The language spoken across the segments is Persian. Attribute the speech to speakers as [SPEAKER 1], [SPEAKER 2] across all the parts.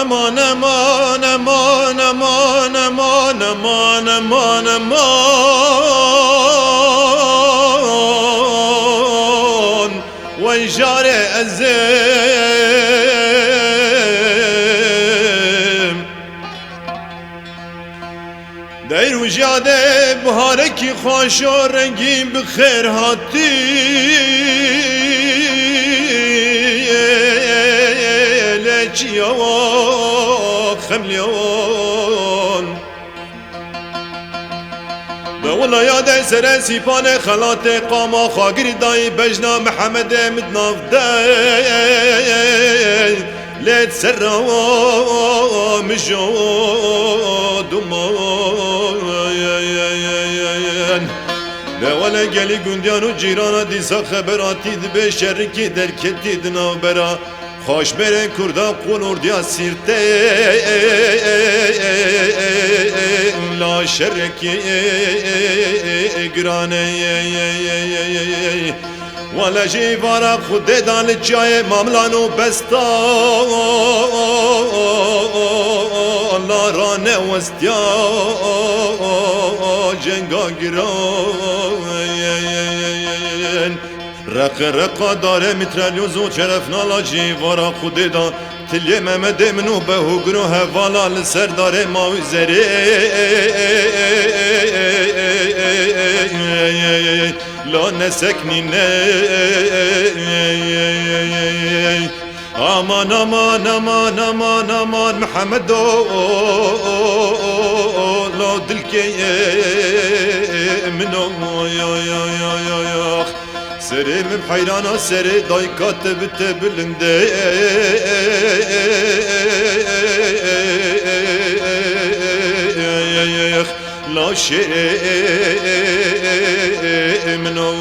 [SPEAKER 1] aman aman aman aman aman aman aman aman vay jare ezem دیر و جاده بهاره کی خوش و رنگی بخیر هاتی لچیان خملیان به ولا یاد سر سیپان خلات قاما خاگری دای بجنا محمد مدناف دای لید سر مجود مان ده ولا گلی گندیان و جیران دیسا خبراتی دبه شرکی درکتی دناو برا خوش بره کردا قنوردیا سیرته لا شرکی گرانه ولا جیوارا خود دان جای ماملانو بستا لا رانه وستیا جنگا گران رق داره میترالیوز و چرفنا لا جیوارا خود دان تلیه ممد منو به هگرو هوالا لسر داره ماوی زره لا نسکنی نه aman aman aman aman aman محمد لا دل کے منو یا یا یا یا یا سری من حیرانا سری دای کاتب تبلنده لا شيء منو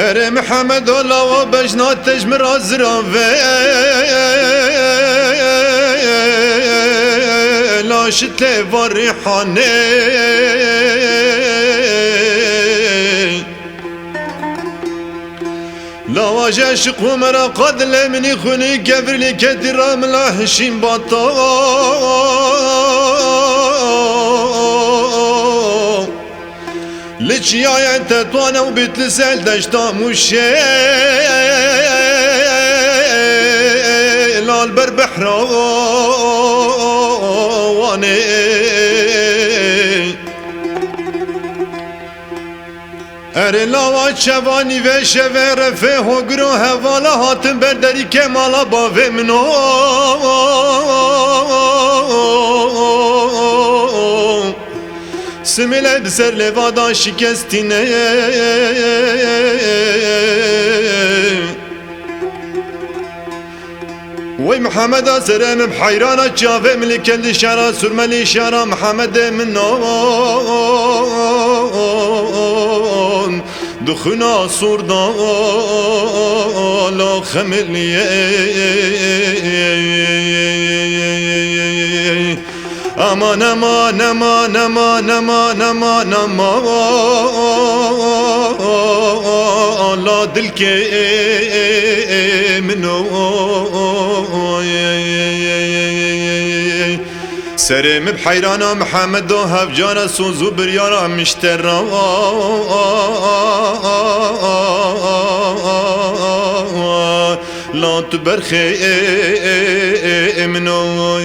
[SPEAKER 1] اره محمد الله و بجنات تجمر ازرا لا شتله وريحانه لا واجه شق ومرا قد لمني خوني كبر لي كدر ملا هشيم باطا لچيا تتوانا وبيت لسال دشتا مشي لال بربحرواني اري لاوات شواني و شوه رفه هگرو هوالا هاتم برداری کمالا باوه منو سمیله بسر لوادا شکستینه وی محمد سرم بحیرانا جاوه ملکل شارا سرملی شارا محمد منون دخنا سردان لا خملیه aman aman aman aman aman aman aman la dil ke mino سرم بحیرانا محمد و هفجانا سوزو بریارا مشترا لا تبرخي منو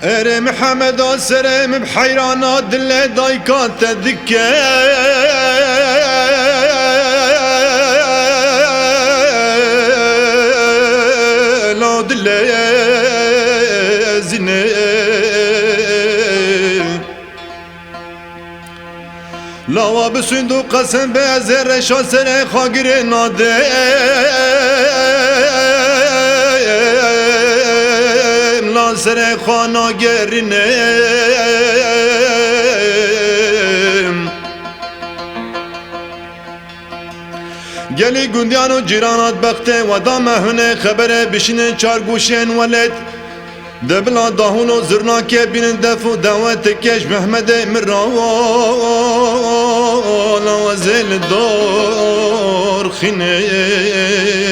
[SPEAKER 1] اري محمد اسرم بحيرانات دل دايكات تذكر لا دل زين لا وبسندو قسم بازر شاسر خاغر ناده سر خانا گرینم گلی گندیان و جیرانات بخته و دا مهنه خبره بشینه چار گوشین ولد دبلا داهون و زرناکه بینن دفو دعوت کش محمد مرالا و زل دار خینم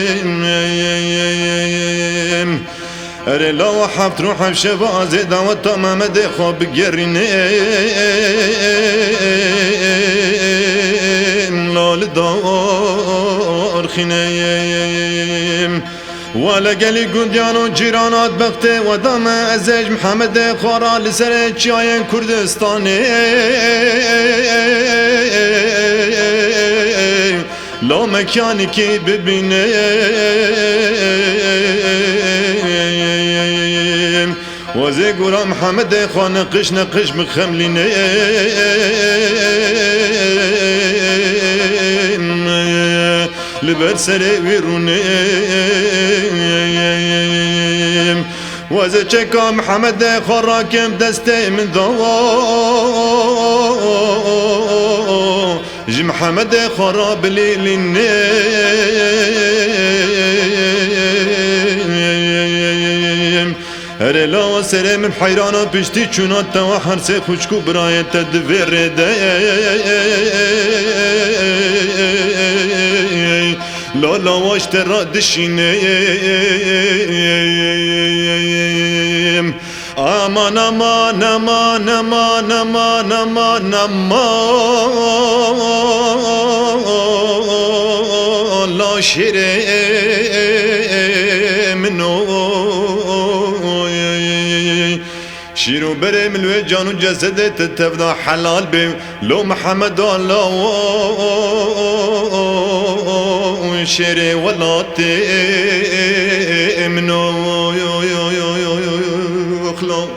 [SPEAKER 1] اري لو حبت روح بشباز دعوت محمد خواب قرنيم لا لدار خنيم ولا قالي قنديانو جيرانات بختي ودام ازج محمد خورا لسر چاين كردستاني لا مكاني كي ببينيم وزي قرا محمد خان نقش نقش مخملين لبرسري ويرونيم وزي چكا محمد خراكم دستي من ضوء جي محمد خراب ليلين هر لا سرم بحيرانا بشتي چونا توا هر سه خوشكو براية تدوير لا لا واشترا دشينيم امان امان امان امان امان امان امان لا شيري منو شيرو بري من وجان وجسد تتفضى حلال بي لو محمد الله شيري ولا تي منو خلو